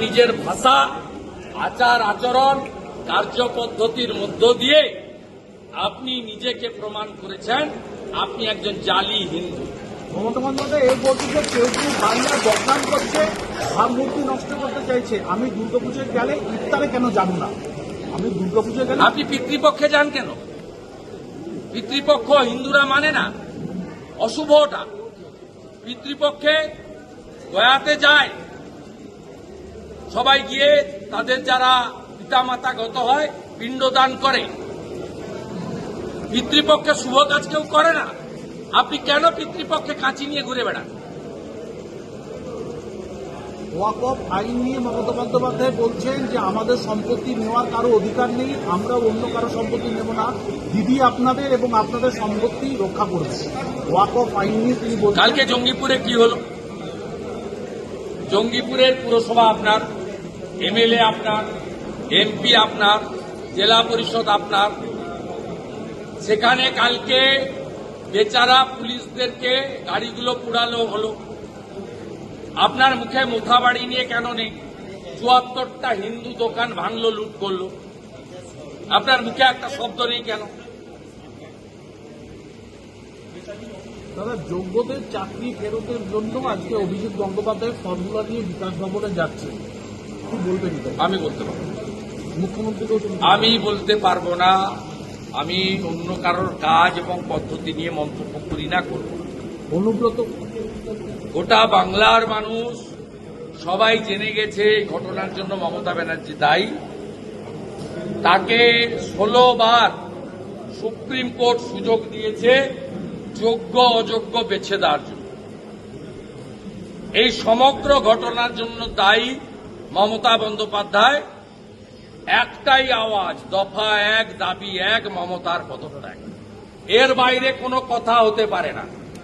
নিজের ভাষা, আচার আচরণ, কার্যপদ্ধতির মধ্য দিয়ে আপনি নিজেকে প্রমাণ করেছেন আপনি একজন জালি হিন্দু। মমতা বন্দ্যোপাধ্যায় এই বলছে যে কেউ কেউ বাংলার বদনাম করছে, ভাবমূর্তি নষ্ট করতে চাইছে। আমি দুর্গাপুজোয় গেলে ইফতারে কেন যাব না? আমি দুর্গাপুজোয় গেলে আপনি পিতৃপক্ষে যান কেন? পিতৃপক্ষ হিন্দুরা মানে না, অশুভ ওটা। পিতৃপক্ষে গয়াতে যায় সবাই, গিয়ে তাদের যারা পিতামাতা গত হয় পিণ্ডদান করে। পিতৃপক্ষে শুভ কাজ কেউ করে না। আপনি কেন পিতৃপক্ষে কাঁচি নিয়ে ঘুরে বেড়ান? ওয়াকফ আইন নিয়ে মমতা বন্দ্যোপাধ্যায় বলছেন যে আমাদের সম্পত্তি নেওয়ার কারো অধিকার নেই, আমরা অন্য কারো সম্পত্তি নেব না, দিদি আপনাদের এবং আপনাদের সম্পত্তি রক্ষা করবে। ওয়াকফ আইন নিয়ে তিনি বলছেন। কালকে জঙ্গিপুরে কি হলো? জঙ্গিপুরের পুরসভা আপনার, এমএলএ আপনার, এমপি আপনার, জেলা পরিষদ আপনার। সেখানে কালকে বেচারা পুলিশদেরকে গাড়িগুলো পুড়ানো হলো। আপনার মুখে মুথাবাড়ি নিয়ে কেন নেই? ৭৪টা হিন্দু দোকান ভাঙলো, লুট করলো। আপনার মুখে একটা শব্দ নেই কেন? দাদা, যোগ্যদের চাকরি ফেরতের জন্য আজকে অভিজিৎ গঙ্গোপাধ্যায় ফর্মুলা নিয়ে বিকাশ ভবনে যাচ্ছে, কি বলবেন? আমি বলতে পারবো না। মুখ্যমন্ত্রীকেও আমি বলতে পারবো না। আমি অন্য কারোর কাজ এবং পদ্ধতি নিয়ে মন্তব্য করি না, করব না। অনুব্রত গোটা বাংলার মানুষ সবাই জেনে গেছে এই ঘটনার জন্য মমতা ব্যানার্জি দায়ী। তাকে 16 বার সুপ্রিম কোর্ট সুযোগ দিয়েছে যোগ্য অযোগ্য বেছে দেওয়ার জন্য। এই সমগ্র ঘটনার জন্য দায়ী মমতা বন্দ্যোপাধ্যায়। একটাই আওয়াজ, দফা 1, দাবি 1, মমতার পদত্যাগ। এর বাইরে কোনো কথা হতে পারে না।